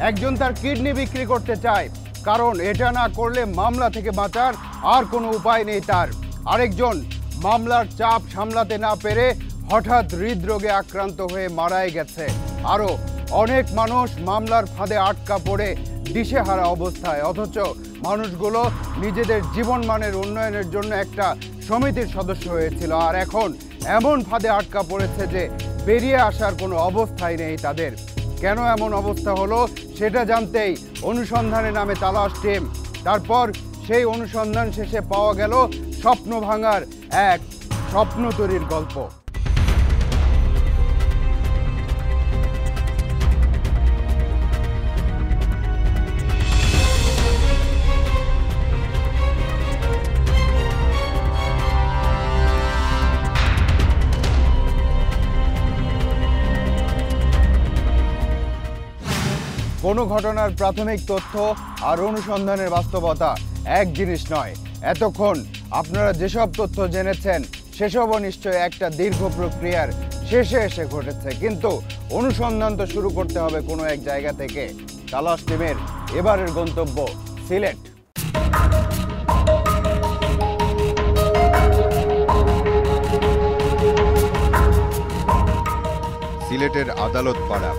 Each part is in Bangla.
একজন তার কিডনি বিক্রি করতে চায়, কারণ এটা না করলে মামলা থেকে বাঁচার আর কোনো উপায় নেই তার। আরেকজন মামলার চাপ সামলাতে না পেরে হঠাৎ হৃদরোগে আক্রান্ত হয়ে মারাই গেছে। আরও অনেক মানুষ মামলার ফাঁদে আটকা পড়ে দিশেহারা অবস্থায়, অথচ মানুষগুলো নিজেদের জীবনমানের উন্নয়নের জন্য একটা সমিতির সদস্য হয়েছিল, আর এখন এমন ফাঁদে আটকা পড়েছে যে বেরিয়ে আসার কোনো অবস্থাই নেই তাদের। কেন এমন অবস্থা হলো সেটা জানতেই অনুসন্ধানে নামে তালাশ টিম। তারপর সেই অনুসন্ধান শেষে পাওয়া গেল স্বপ্ন ভাঙার এক স্বপ্ন তৈরির গল্প। কোনো ঘটনার প্রাথমিক তথ্য আর অনুসন্ধানের বাস্তবতা এক জিনিস নয়। এতক্ষণ আপনারা যেসব তথ্য জেনেছেন সেসবও নিশ্চয়ই একটা দীর্ঘ প্রক্রিয়ার শেষে এসে ঘটেছে, কিন্তু অনুসন্ধান তো শুরু করতে হবে কোনো এক জায়গা থেকে। তালাশ টিমের এবারের গন্তব্য সিলেট। সিলেটের আদালত পাড়া।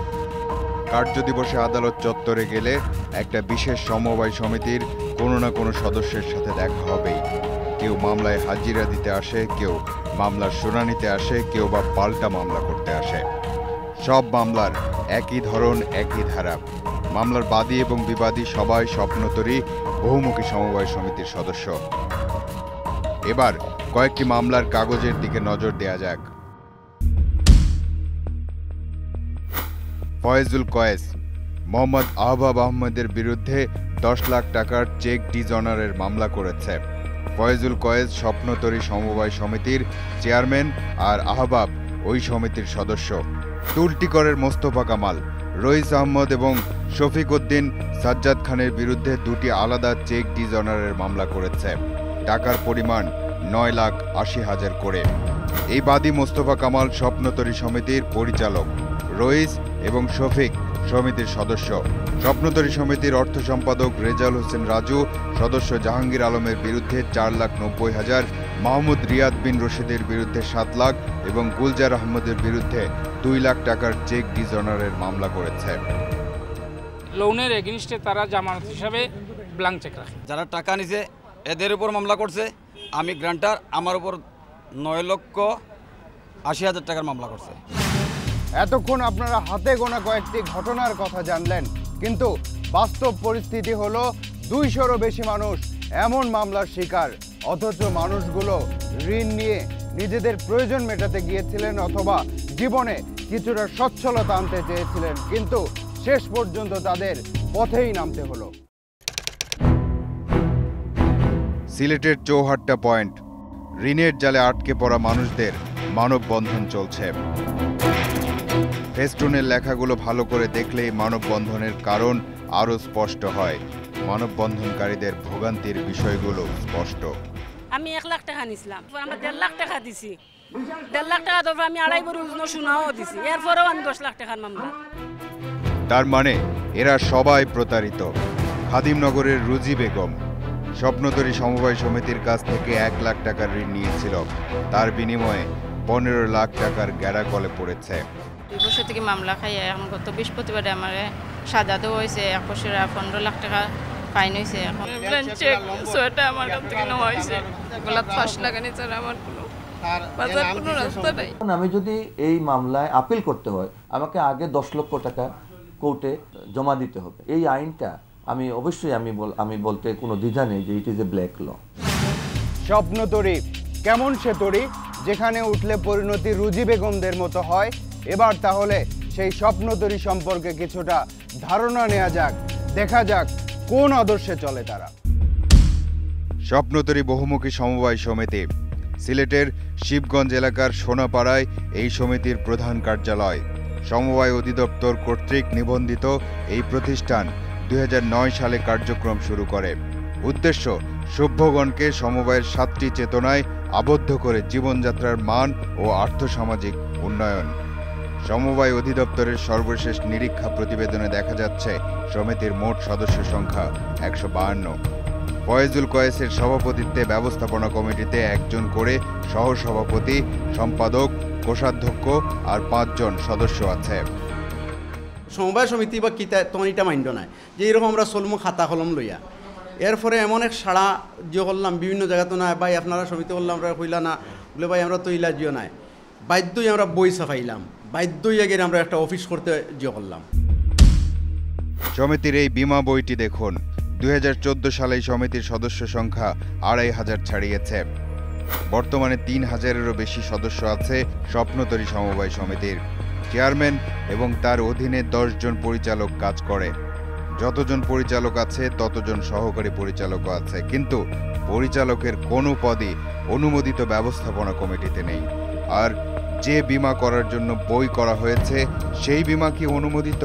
কার্যদিবসে আদালত চত্বরে গেলে একটা বিশেষ সমবায় সমিতির কোনো না কোনো সদস্যের সাথে দেখা হবেই। কেউ মামলায় হাজিরা দিতে আসে, কেউ মামলার শুনানিতে আসে, কেউ বা পাল্টা মামলা করতে আসে। সব মামলার একই ধরন, একই ধারা। মামলার বাদী এবং বিবাদী সবাই স্বপ্নতরী বহুমুখী সমবায় সমিতির সদস্য। এবার কয়েকটি মামলার কাগজের দিকে নজর দেয়া যাক। ফয়েজুল কয়েস মোহাম্মদ আহবাব আহমেদের বিরুদ্ধে 10 লাখ টাকার চেক ডিজঅনারের মামলা করেছে। ফয়েজুল কয়েস স্বপ্নতরী সমবায় সমিতির চেয়ারম্যান, আর আহবাব ওই সমিতির সদস্য। তুলটিকরের মোস্তফা কামাল, রইস আহমদ এবং শফিক উদ্দিন সাজ্জাদ খানের বিরুদ্ধে 2টি আলাদা চেক ডিজঅনারের মামলা করেছে। টাকার পরিমাণ 9,80,000 করে। এই বাদী মোস্তফা কামাল স্বপ্নতরী সমিতির পরিচালক, রইস এবং শফিক সমিতির সদস্য। স্বপ্নতরী সমিতির অর্থ সম্পাদক রেজাল হোসেন রাজু সদস্য জাহাঙ্গীর আলমের বিরুদ্ধে 4,90,000, মাহমুদ রিয়াদ বিন রশিদের বিরুদ্ধে 7 লাখ এবং গুলজার আহমদের বিরুদ্ধে 2 লাখ টাকার চেক ডিজঅনারের মামলা করেছে। লোনের এগেইনস্টে তারা জামানত হিসাবে ব্ল্যাঙ্ক চেক রাখে। যারা টাকা নিছে এদের উপর মামলা করছে। আমি গ্রান্টার, আমার উপর 9,80,000 টাকার মামলা করছে। এতক্ষণ আপনারা হাতে গোনা কয়েকটি ঘটনার কথা জানলেন, কিন্তু বাস্তব পরিস্থিতি হলো 200-রও বেশি মানুষ এমন মামলার শিকার, অথচ মানুষগুলো ঋণ নিয়ে নিজেদের প্রয়োজন মেটাতে গিয়েছিলেন অথবা জীবনে কিছুটা সচ্ছলতা আনতে চেয়েছিলেন, কিন্তু শেষ পর্যন্ত তাদের পথেই নামতে হলো। সিলেটের চৌহাট্টা পয়েন্ট। ঋণের জালে আটকে পড়া মানুষদের মানববন্ধন চলছে। ফেস্টুনের লেখাগুলো ভালো করে দেখলেই মানববন্ধনের কারণ আরও স্পষ্ট হয়। মানববন্ধনকারীদের ভোগান্তির বিষয়গুলো স্পষ্ট। আমি 1 লাখ টাকা নিছিলাম, আমরা 1.5 লাখ টাকা দিছি। 1.5 লাখ টাকা দেওয়ার আমি 2.5 বছর শোনাও দিছি, এরপরেও আমি 10 লাখ টাকার মামলা। তার মানে এরা সবাই প্রতারিত। খাদিমনগরের রুজি বেগম স্বপ্নতরী সমবায় সমিতির কাছ থেকে 1 লাখ টাকার ঋণ নিয়েছিল। তার বিনিময়ে 15 লাখ টাকার গ্যারাকলে পড়েছে। 2 বছর থেকে মামলা খাই, এখন গত বৃহস্পতিবারে আমার সাজা দেওয়া হয়েছে। 1 বছর 15 লাখ টাকা ফাইন হয়েছে। এখন সোয়েটার আমার কাছ থেকে নেওয়া হয়েছে, গোলাপ ফাঁস লাগানি ছাড়া আমার কোনো রাস্তা নাই। আমি যদি এই মামলায় আপিল করতে হয়, আমাকে আগে 10 লক্ষ টাকা কোর্টে জমা দিতে হবে। এই আইনটা আমি অবশ্যই আমি বলতে কোনো দ্বিধা নেই যে ইট ইজ এ ব্ল্যাক ল। স্বপ্ন তরি কেমন সে তরি যেখানে উঠলে পরিণতি রুজি বেগমদের মতো হয়। এবার তাহলে সেই স্বপ্ন তরি সম্পর্কে কিছুটা ধারণা নেওয়া যাক, দেখা যাক কোন আদর্শে চলে তারা। স্বপ্নতরী বহুমুখী সমবায় সমিতি। সিলেটের শিবগঞ্জ এলাকার সোনাপাড়ায় এই সমিতির প্রধান কার্যালয়। সমবায় অধিদপ্তর কর্তৃক নিবন্ধিত এই প্রতিষ্ঠান 2009 সালে কার্যক্রম শুরু করে। উদ্দেশ্য সভ্যগণকে সমবায়ের 7টি চেতনায় আবদ্ধ করে জীবনযাত্রার মান ও আর্থসামাজিক উন্নয়ন। সমবায় অধিদপ্তরের সর্বশেষ নিরীক্ষা প্রতিবেদনে দেখা যাচ্ছে সমিতির মোট সদস্য সংখ্যা 152। ফয়েজুল কয়েসের সভাপতিত্বে ব্যবস্থাপনা কমিটিতে একজন করে সহসভাপতি, সম্পাদক, কোষাধ্যক্ষ আর 5 জন সদস্য আছে। সমবায় সমিতি বা কিতা তখন এটা মাইন্ড নাই যে এরকম আমরা চলমু খাতা কলম লইয়া এরপরে এমন এক সাড়া যে করলাম বিভিন্ন জায়গাতে না ভাই আপনারা সমিতি করলাম আমরা কইলা না বলে ভাই আমরা তো ইলা জিও নাই বাধ্যই আমরা বই ছাপাইলাম বাধ্যই আগে আমরা একটা অফিস করতে জিও করলাম। সমিতির এই বিমা বইটি দেখুন। 2014 সালে সমিতির সদস্য সংখ্যা 2500 ছাড়িয়েছে। বর্তমানে 3000-এরও বেশি সদস্য আছে স্বপ্নতরী সমবায় সমিতির। চেয়ারম্যান এবং তার অধীনে 10 জন পরিচালক কাজ করে। যতজন পরিচালক আছে ততজন সহকারী পরিচালকও আছে, কিন্তু পরিচালকের কোনো পদই অনুমোদিত ব্যবস্থাপনা কমিটিতে নেই। আর যে বিমা করার জন্য বই করা হয়েছে সেই বিমা কি অনুমোদিত?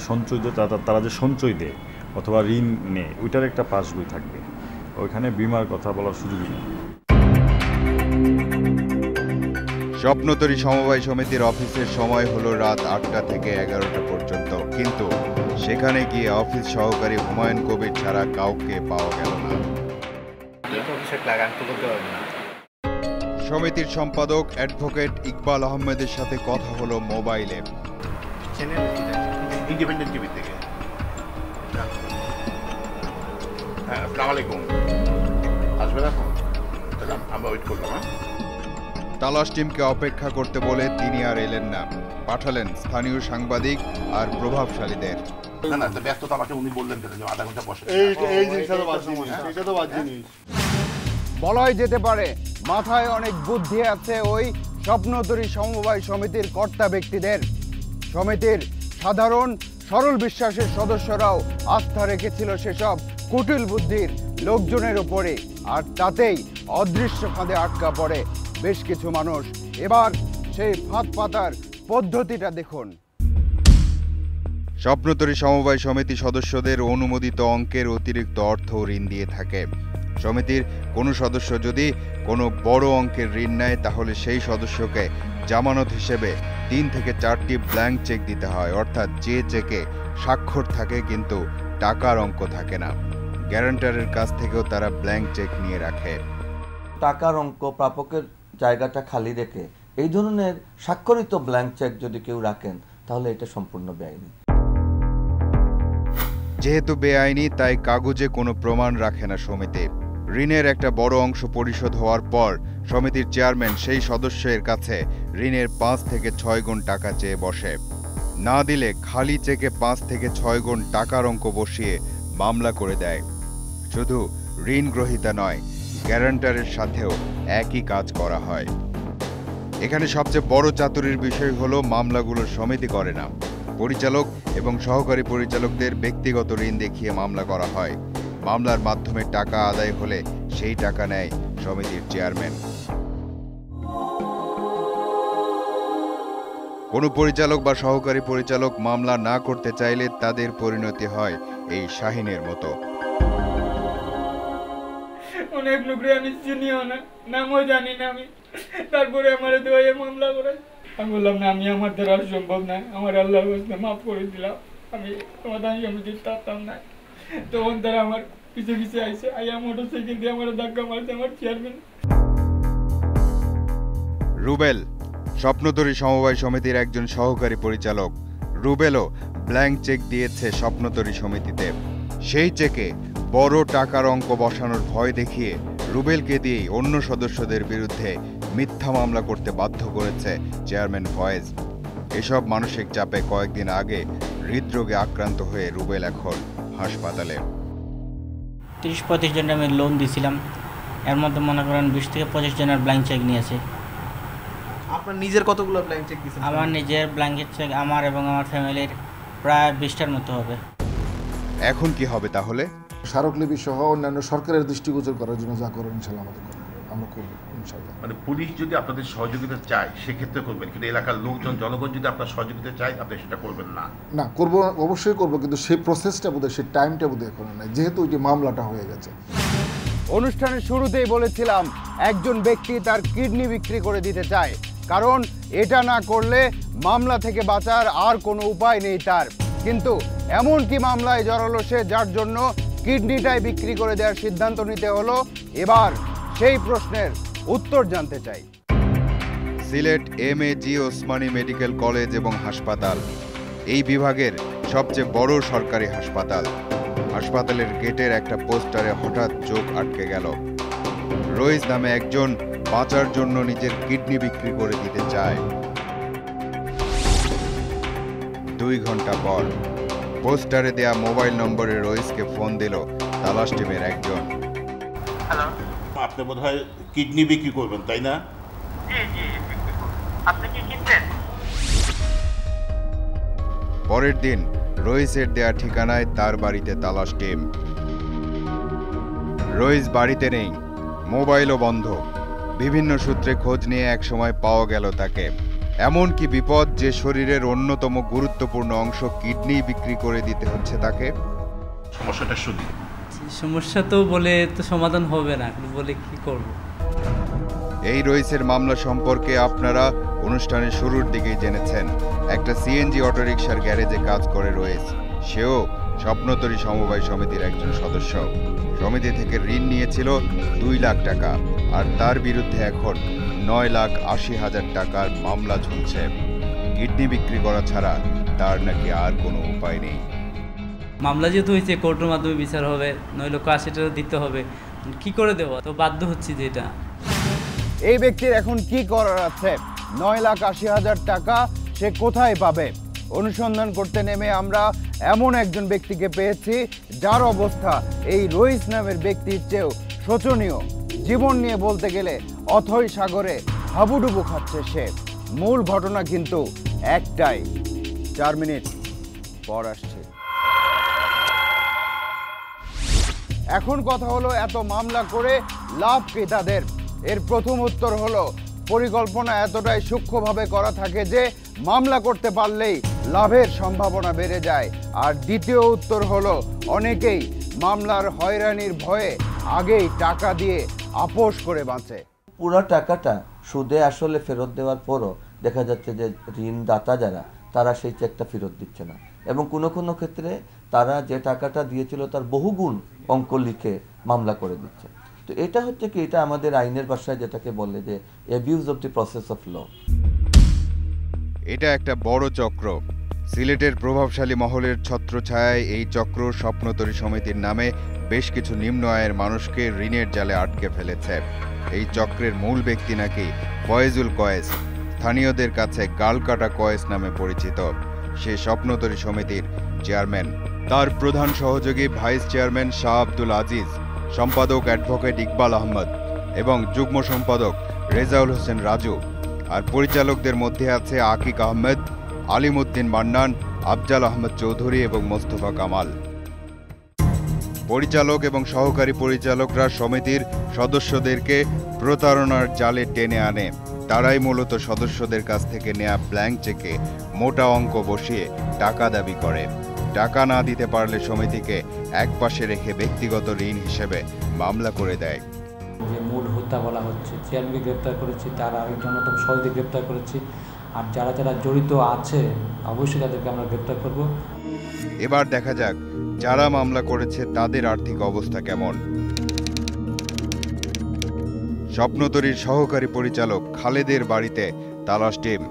সঞ্চয় তারা যে সঞ্চয় দেয় অথবা ঋণ নেয় ওইটার একটা পাস বই থাকবে, ওইখানে বিমার কথা বলার সুযোগই নেই। স্বপ্নতরী সমবায় সমিতির অফিসের সময় হলো রাত 8টা থেকে 11টা পর্যন্ত, কিন্তু সেখানে গিয়ে অফিস সহকারী হুমায়ুন কবির ছাড়া কাউকে পাওয়া গেল না। সমিতির সম্পাদক অ্যাডভোকেট ইকবাল আহমেদের সাথে কথা হলো মোবাইলে। ইন্ডিপেন্ডেন্ট টিভি থেকে। হ্যাঁ, আসসালামু আলাইকুম। আসবেন এখন? আমরা ওয়েট করলাম। তালাশ টিমকে অপেক্ষা করতে বলে তিনি আর এলেন না, পাঠালেন স্থানীয় সাংবাদিক আর প্রভাবশালীদের। না না, ব্যস্ততা আমাকে উনি বললেন কেন আধা ঘন্টা বসে। এই জিনিসটা তো বাদ জিনিস, এটা তো বাদ জিনিস। বলাই যেতে পারে মাথায় অনেক বুদ্ধি আছে ওই স্বপ্নতরী সমবায় সমিতির কর্তা ব্যক্তিদের। সমিতির সাধারণ সরল বিশ্বাসের সদস্যরাও আস্থা রেখেছিল সেসব কুটিল বুদ্ধির লোকজনের উপরে, আর তাতেই অদৃশ্য ফাঁদে আটকা পড়ে বেশ কিছু মানুষ। এবার সেই ফাঁদ পাতার পদ্ধতিটা দেখুন। স্বপ্নতরী সমবায় সমিতি সদস্যদের অনুমোদিত অঙ্কের অতিরিক্ত অর্থ ঋণ দিয়ে থাকে। সমিতির কোনো সদস্য যদি কোনো বড় অঙ্কের ঋণ নেয় তাহলে সেই সদস্যকে জামানত হিসেবে 3 থেকে 4টি ব্ল্যাঙ্ক চেক দিতে হয়, অর্থাৎ যে চেকে স্বাক্ষর থাকে কিন্তু টাকার অঙ্ক থাকে না। গ্যারান্টারের কাছ থেকেও তারা ব্ল্যাঙ্ক চেক নিয়ে রাখে। টাকার অঙ্ক প্রাপকের জায়গাটা খালি রেখে এই ধরনের স্বাক্ষরিত ব্ল্যাঙ্ক চেক যদি কেউ রাখেন তাহলে এটা সম্পূর্ণ বেআইনি। যেহেতু বেআইনি তাই কাগজে কোনো প্রমাণ রাখে না সমিতি। ঋণের একটা বড় অংশ পরিশোধ হওয়ার পর সমিতির চেয়ারম্যান সেই সদস্যের কাছে ঋণের 5 থেকে 6 গুণ টাকা চেয়ে বসে। না দিলে খালি চেকে 5 থেকে 6 গুণ টাকার অঙ্ক বসিয়ে মামলা করে দেয়। শুধু ঋণ গ্রহীতা নয়, গ্যারান্টারের সাথেও একই কাজ করা হয়। এখানে সবচেয়ে বড় চাতুরির বিষয় হলো মামলাগুলো সমিতি করে না, পরিচালক এবং সহকারী পরিচালকদের ব্যক্তিগত ঋণ দেখিয়ে মামলা করা হয়। মামলার মাধ্যমে টাকা আদায় হলে সেই টাকা নেয় সমিতির চেয়ারম্যান। কোনো পরিচালক বা সহকারী পরিচালক মামলা না করতে চাইলে তাদের পরিণতি হয় এই শাহিনের মতো। অনেক লোকরে আমি চিনিও না, নামও জানি না আমি, তারপরে আমার দোয়ে মামলা করে। আমি বললাম না, আমি আমার দ্বারা সম্ভব না, আমার আল্লাহর কাছে মাফ করে দিলাম, আমি সমাধান সমিতির পারতাম না। তখন তারা আমার পিছে পিছে আইসে আইয়া মোটরসাইকেল দিয়ে আমার ধাক্কা মারছে আমার চেয়ারম্যান। রুবেল স্বপ্নতরী সমবায় সমিতির একজন সহকারী পরিচালক। রুবেলও ব্ল্যাঙ্ক চেক দিয়েছে স্বপ্নতরী সমিতিতে। সেই চেকে বড় টাকার অঙ্ক বসানোর ভয় দেখিয়ে রুবেলকে দিয়েই অন্য সদস্যদের বিরুদ্ধে মিথ্যা মামলা করতে বাধ্য করেছে চেয়ারম্যান ফয়েজ। এসব মানসিক চাপে কয়েকদিন আগে হৃদরোগে আক্রান্ত হয়ে রুবেল এখন হাসপাতালে। 30-35 জনের আমি লোন দিয়েছিলাম, এর মধ্যে মনে করেন 20 থেকে 25 জনের ব্ল্যাঙ্ক চেক নিয়েছে। আপনার নিজের কতগুলো ব্ল্যাঙ্ক চেক দিয়েছেন? আমার নিজের ব্ল্যাঙ্কেট চেক আমার এবং আমার ফ্যামিলির প্রায় 20টার মতো হবে। এখন কি হবে তাহলে? স্মারকলিপি সহ অন্যান্য সরকারের দৃষ্টিগোচর করার জন্য যা করার ইনশাআল্লাহ আমাদের আমরা করব ইনশাআল্লাহ। মানে পুলিশ যদি আপনাদের সহযোগিতা চায় সেক্ষেত্রে করবেন, কিন্তু এলাকার লোকজন জনগণ যদি আপনার সহযোগিতা চায় আপনি সেটা করবেন না? না, করব, অবশ্যই করব, কিন্তু সেই প্রসেসটা বোধহয় সেই টাইমটা বোধহয় এখন নাই, যেহেতু ওই যে মামলাটা হয়ে গেছে। অনুষ্ঠানের শুরুতেই বলেছিলাম একজন ব্যক্তি তার কিডনি বিক্রি করে দিতে চায়, কারণ এটা না করলে মামলা থেকে বাঁচার আর কোনো উপায় নেই তার। কিন্তু এমন কি মামলায় জড়ালো সে যার জন্য কিডনিটাই বিক্রি করে দেওয়ার সিদ্ধান্ত নিতে হলো? এবার সেই প্রশ্নের উত্তর জানতে চাই। সিলেট এম.এ.জি. ওসমানী মেডিকেল কলেজ এবং হাসপাতাল এই বিভাগের সবচেয়ে বড় সরকারি হাসপাতাল। হাসপাতালের গেটের একটা পোস্টারে হঠাৎ চোখ আটকে গেল। রইস নামে একজন বাঁচার জন্য নিজের কিডনি বিক্রি করে দিতে চায়। 2 ঘন্টা পর পোস্টারে দেয়া মোবাইল নম্বরে রইসকে ফোন দিল তালাশ টিমের একজন। হ্যালো, আপনি বোধহয় কিডনি বিক্রি করবেন, তাই না? জি জি, আপনি কি কিনবেন? পরের দিন রইসের দেয়া ঠিকানায় তার বাড়িতে তালাশ টিম। রইস বাড়িতে নেই, মোবাইলও বন্ধ। বিভিন্ন সূত্রে খোঁজ নিয়ে একসময় পাওয়া গেল তাকে। এমন কি বিপদ যে শরীরের অন্যতম গুরুত্বপূর্ণ অংশ কিডনি বিক্রি করে দিতে হচ্ছে তাকে? সমস্যাটা শুধু সমস্যা তো বলে তো সমাধান হবে না, বলে কি করব। এই রইসের মামলা সম্পর্কে আপনারা অনুষ্ঠানের শুরুর দিকেই জেনেছেন। একটা সিএনজি অটোরিকশার গ্যারেজে কাজ করে রইস। সেও স্বপ্নতরী সমবায় সমিতির একজন সদস্য। সমিতি থেকে ঋণ নিয়েছিল 2 লাখ টাকা, আর তার বিরুদ্ধে এখন 9,80,000 টাকার মামলা ঝুলছে। কিডনি বিক্রি করা ছাড়া তার নাকি আর কোনো উপায় নেই। মামলা যেহেতু হয়েছে, কোর্টের মাধ্যমে বিচার হবে, 9,80,000 টাকা দিতে হবে। কি করে দেবো, তো বাধ্য হচ্ছি যেটা। এই ব্যক্তির এখন কি করার আছে? 9,80,000 টাকা সে কোথায় পাবে? অনুসন্ধান করতে নেমে আমরা এমন একজন ব্যক্তিকে পেয়েছি যার অবস্থা এই রইস নামের ব্যক্তির চেয়েও শোচনীয়। জীবন নিয়ে বলতে গেলে অথই সাগরে হাবুডুবু খাচ্ছে সে। মূল ঘটনা কিন্তু একটাই। 4 মিনিট পর আসছে। এখন কথা হলো, এত মামলা করে লাভ কি তাদের? এর প্রথম উত্তর হলো, পরিকল্পনা এতটাই সূক্ষ্মভাবে করা থাকে যে মামলা করতে পারলেই লাভের সম্ভাবনা বেড়ে যায়। আর দ্বিতীয় উত্তর হলো, অনেকেই মামলার হয়রানির ভয়ে আগেই টাকা দিয়ে আপোষ করে বাঁচে। পুরো টাকাটা সুদে আসলে ফেরত দেওয়ার পরও দেখা যাচ্ছে যে ঋণদাতা যারা, তারা সেই চেকটা ফেরত দিচ্ছে না, এবং কোনো কোনো ক্ষেত্রে তারা যে টাকাটা দিয়েছিল তার বহুগুণ অঙ্ক লিখে মামলা করে দিচ্ছে। তো এটা হচ্ছে কি, এটা আমাদের আইনের ভাষায় যেটাকে বলে যে abuse of the process of law. এটা একটা বড় চক্র। সিলেটের প্রভাবশালী মহলের ছত্রছায়ায় এই চক্র স্বপ্নতরী সমিতির নামে বেশ কিছু নিম্ন আয়ের মানুষকে ঋণের জালে আটকে ফেলেছে। এই চক্রের মূল ব্যক্তি নাকি ফয়েজুল কয়েস, স্থানীয়দের কাছে গালকাটা কয়েস নামে পরিচিত। সে স্বপ্নতরী সমিতির চেয়ারম্যান। তার প্রধান সহযোগী ভাইস চেয়ারম্যান শাহ আব্দুল আজিজ, সম্পাদক অ্যাডভোকেট ইকবাল আহমদ এবং যুগ্ম সম্পাদক রেজাউল হোসেন রাজু। আর পরিচালকদের মধ্যে আছে আকিক আহমেদ, আলিমউদ্দিন মান্নান, আফজাল আহমদ চৌধুরী এবং মোস্তফা কামাল। পরিচালক এবং সহকারী পরিচালকরা সমিতির সদস্যদেরকে প্রতারণার জালে টেনে আনে। তারাই মূলত সদস্যদের কাছ থেকে নেয়া ব্ল্যাঙ্ক চেকে মোটা অঙ্ক বসিয়ে টাকা দাবি করে। টাকা না দিতে পারলে সমিতিকে একপাশে রেখে ব্যক্তিগত ঋণ হিসেবে মামলা করে দেয়। যে মূল হত্যা বলা হচ্ছে, চেয়ারম্যানকে গ্রেপ্তার করেছি, তার আরেকজন অন্যতম সহযোগী গ্রেপ্তার করেছি, আর যারা যারা জড়িত আছে অবশ্যই তাদেরকে আমরা গ্রেপ্তার করব। এবার দেখা যাক যারা মামলা করেছে তাদের আর্থিক অবস্থা কেমন। স্বপ্নতরীর সহকারী পরিচালক খালেদের বাড়িতে তালাশ টিম।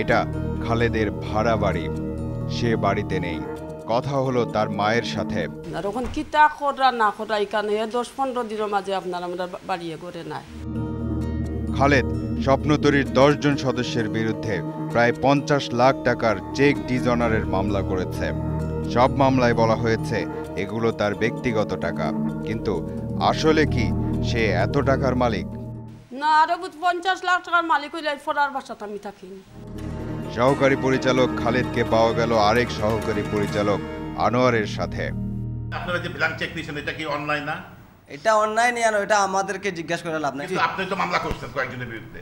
এটা খালেদের ভাড়া বাড়ি, সে বাড়িতে নেই। কথা হলো তার মায়ের সাথে। আর ওখান কিতা করা না করা এখানে 10-15 দিনের মাঝে আপনার আমরা বাড়িয়ে করে নাই। খালেদ স্বপ্নতরীর 10 জন সদস্যের বিরুদ্ধে প্রায় 50 লাখ টাকার চেক ডিজঅনারের মামলা করেছে। সব মামলায় বলা হয়েছে এগুলো তার ব্যক্তিগত টাকা, কিন্তু আসলে কি সে এত টাকার মালিক? না, আরো 50 লাখ টাকার মালিক হইলে ফরার বাসাতে আমি থাকি। সহকারী পরিচালক খালেদকে পাওয়া গেল আরেক সহকারী পরিচালক আনোয়ারের সাথে। আপনারা যে ব্ল্যাঙ্ক চেক দিয়েছেন এটা কি অনলাইন না? এটা অনলাইন আর এটা আমাদেরকে জিজ্ঞাসা করে লাভ নাই। আপনি তো মামলা করছেন কয়েকজনের বিরুদ্ধে।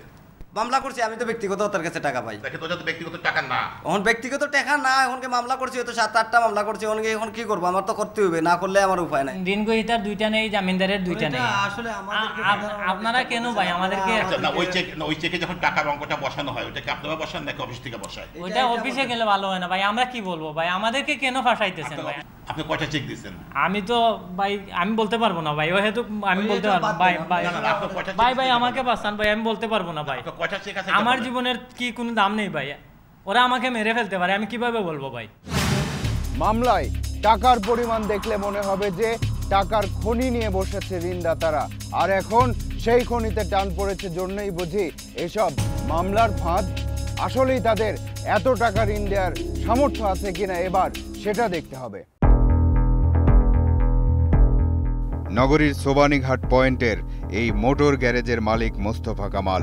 মামলা করছি আমি তো ব্যক্তিগত তার কাছে টাকা পাই। দেখে তো যত ব্যক্তিগত টাকা না, এখন ব্যক্তিগত টাকা না, এখনকে মামলা করছি তো 7-8টা মামলা করছি, এখন কি করবো, আমার তো করতে হবে, না করলে আমার উপায় নাই। ঋণ গ্রহীতার 2টা নেই, জামিনদারের 2টা নেই। আসলে আপনারা কেন ভাই আমাদেরকে না ওই চেকে যখন টাকার অঙ্কটা বসানো হয় ওটাকে আপনারা বসান নাকি অফিস থেকে বসায়? ওইটা অফিসে গেলে ভালো হয় না ভাই, আমরা কি বলবো ভাই, আমাদেরকে কেন ফাঁসাইতেছেন ভাই? আপনি কয়টা চেক দিয়েছেন? আমি তো ভাই আমি বলতে পারবো না ভাই, ওই হেতু আমি বলতে পারবো ভাই ভাই আমাকে বাঁচান ভাই, আমি বলতে পারবো না ভাই। আমার জীবনের কি কোনো দাম নেই ভাই, ওরা আমাকে মেরে ফেলতে পারে, আমি কিভাবে বলবো ভাই? মামলায় টাকার পরিমাণ দেখলে মনে হবে যে টাকার খনি নিয়ে বসেছে ঋণদাতারা, আর এখন সেই খনিতে টান পড়েছে জন্যই বুঝি এসব মামলার ফাঁদ। আসলেই তাদের এত টাকা ঋণ দেওয়ার সামর্থ্য আছে কিনা এবার সেটা দেখতে হবে। নগরীর সোবানীঘাট পয়েন্টের এই মোটর গ্যারেজের মালিক মোস্তফা কামাল,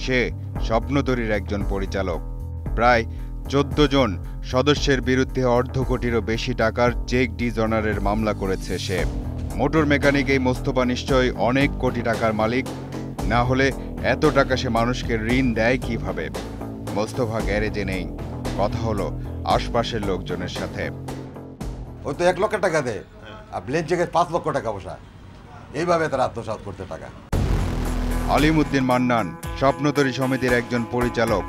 সে স্বপ্নতরীর একজন পরিচালক। প্রায় 14 জন সদস্যের বিরুদ্ধে অর্ধ কোটিরও বেশি টাকার চেক ডিজঅনারের মামলা করেছে সে। মোটর মেকানিক এই মোস্তফা নিশ্চয়ই অনেক কোটি টাকার মালিক, না হলে এত টাকা সে মানুষকে ঋণ দেয় কিভাবে? মোস্তফা গ্যারেজে নেই, কথা হলো আশপাশের লোকজনের সাথে। ওই তো 1 লক্ষ টাকা দেয়, আর ব্লেন চেকের 5 লক্ষ টাকা বসা, এইভাবে তারা আত্মসাৎ করতে টাকা। আলিমউদ্দিন মান্নান স্বপ্নতরী সমিতির একজন পরিচালক।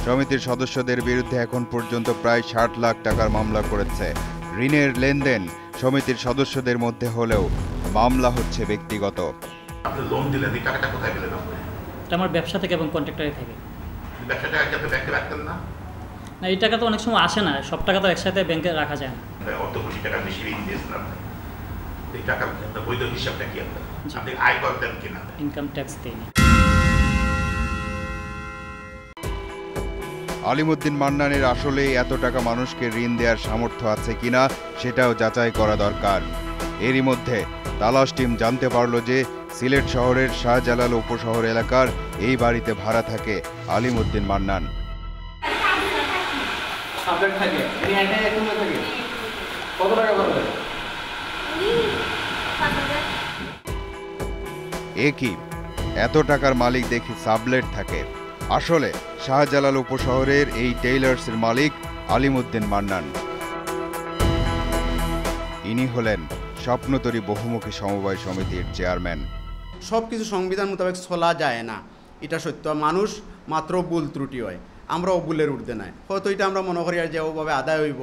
সমিতির সদস্যদের বিরুদ্ধে এখন পর্যন্ত প্রায় 60 লাখ টাকার মামলা করেছে। ঋণের লেনদেন সমিতির সদস্যদের মধ্যে হলেও মামলা হচ্ছে ব্যক্তিগত। আপনি লোন দিলেন, এই টাকাটা কোথায় পেলেন আপনি? এটা আমার ব্যবসা থেকে এবং কন্ট্রাক্টরে থেকে। ব্যবসা টাকা কি আপনি ব্যাংকে রাখতেন না? না, এই টাকা তো অনেক সময় আসে না, সব টাকা তো একসাথে ব্যাংকে রাখা যায় না। অর্ধ কোটি টাকা বেশি ঋণ দিয়েছেন আপনি, এই টাকার বৈধ হিসাবটা কি আপনার? আপনি আয় করতেন কিনা? ইনকাম ট্যাক্স দেয়নি। আলিমউদ্দিন মান্নানের আসলে এত টাকা মানুষকে ঋণ দেওয়ার সামর্থ্য আছে কিনা সেটাও যাচাই করা দরকার। এরই মধ্যে তালাশ টিম জানতে পারল যে সিলেট শহরের শাহজালাল উপশহর এলাকার এই বাড়িতে ভাড়া থাকে আলিমউদ্দিন মান্নান। এ কি, এত টাকার মালিক দেখি সাবলেট থাকে। আসলে শাহজালাল উপশহরের এই টেইলার্সের মালিক আলিমউদ্দিন মান্নান। ইনি হলেন স্বপ্নতরী বহুমুখী সমবায় সমিতির চেয়ারম্যান। সব কিছু সংবিধান মোতাবেক চলা যায় না, এটা সত্য। মানুষ মাত্র ভুল ত্রুটি হয়, আমরাও ভুলের ঊর্ধ্বে নাই, হয়তো এটা আমরা মনে করি আর যে ওভাবে আদায় হইব।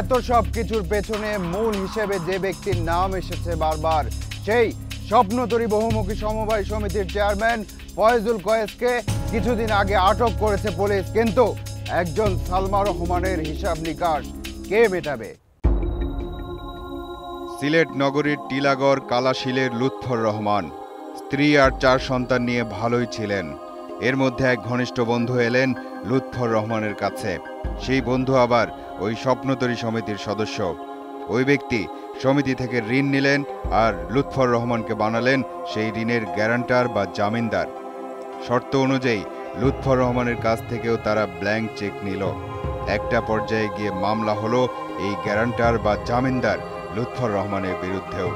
এত সব কিছুর পেছনে মূল হিসেবে যে ব্যক্তির নাম এসেছে বারবার, সেই স্বপ্নতরী বহুমুখী সমবায় সমিতির চেয়ারম্যান ফয়জুল কয়েসকে কিছুদিন আগে আটক করেছে পুলিশ। কিন্তু একজন সালমা রহমানের হিসাব নিকাশ কে মেটাবে? সিলেট নগরীর টিলাগড় কালাশিলের লুৎফর রহমান স্ত্রী আর 4 সন্তান নিয়ে ভালোই ছিলেন। এর মধ্যে এক ঘনিষ্ঠ বন্ধু এলেন লুৎফর রহমানের কাছে। সেই বন্ধু আবার ওই স্বপ্নতরী সমিতির সদস্য। ওই ব্যক্তি সমিতি থেকে ঋণ নিলেন আর লুৎফর রহমানকে বানালেন সেই ঋণের গ্যারান্টার বা জামিনদার। শর্ত অনুযায়ী লুৎফর রহমানের কাছ থেকেও তারা ব্ল্যাঙ্ক চেক নিল। একটা পর্যায়ে গিয়ে মামলা হলো এই গ্যারান্টার বা জামিনদার লুৎফর রহমানের বিরুদ্ধেও।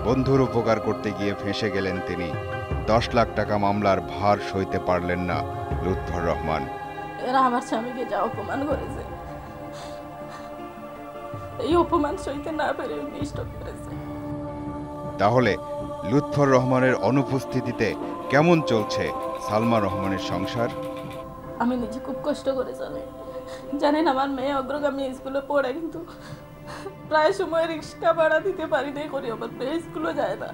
বন্ধুর উপকার করতে গিয়ে ফেঁসে গেলেন তিনি। 10 লাখ টাকা মামলার ভার সইতে পারলেন না লুৎফর রহমান। এরা আমার স্বামীকে যা অপমান করেছে, এই অপমান সইতে না পেরে স্টপ করেছে। তাহলে লুৎফর রহমানের অনুপস্থিতিতে কেমন চলছে সালমা রহমানের সংসার? আমি নিজে খুব কষ্ট করে চলে। জানেন, আমার মেয়ে অগ্রগামী স্কুলে পড়ে, কিন্তু প্রায় সময় রিক্সা ভাড়া দিতে পারি নাই করি, আমার মেয়ে স্কুলে যায় না।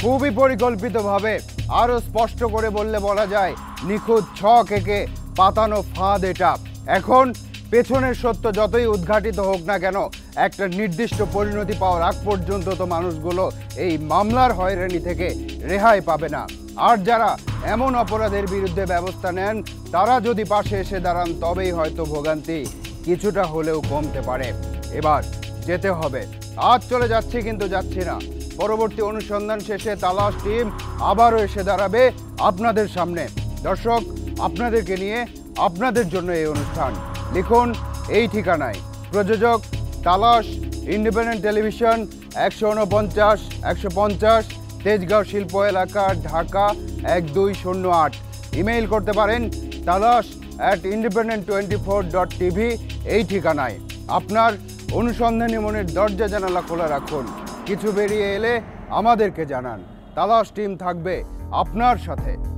খুবই পরিকল্পিতভাবে, আরো স্পষ্ট করে বললে বলা যায় নিখুঁত ছক এঁকে পাতানো ফাঁদ এটা। এখন পেছনের সত্য যতই উদ্ঘাটিত হোক না কেন, একটা নির্দিষ্ট পরিণতি পাওয়ার আগ পর্যন্ত তো মানুষগুলো এই মামলার হয়রানি থেকে রেহাই পাবে না। আর যারা এমন অপরাধের বিরুদ্ধে ব্যবস্থা নেন, তারা যদি পাশে এসে দাঁড়ান, তবেই হয়তো ভোগান্তি কিছুটা হলেও কমতে পারে। এবার যেতে হবে। আজ চলে যাচ্ছি, কিন্তু যাচ্ছি না। পরবর্তী অনুসন্ধান শেষে তালাশ টিম আবারও এসে দাঁড়াবে আপনাদের সামনে। দর্শক, আপনাদেরকে নিয়ে আপনাদের জন্য এই অনুষ্ঠান। লিখুন এই ঠিকানায়। প্রযোজক তালাশ, ইন্ডিপেন্ডেন্ট টেলিভিশন, 149-150 তেজগাঁও শিল্প এলাকা, ঢাকা 1208। ইমেইল করতে পারেন talas@independent24.tv এই ঠিকানায়। আপনার অনুসন্ধানী মনের দরজা জানালা খোলা রাখুন। কিছু বেরিয়ে এলে আমাদেরকে জানান। তালাশ টিম থাকবে আপনার সাথে।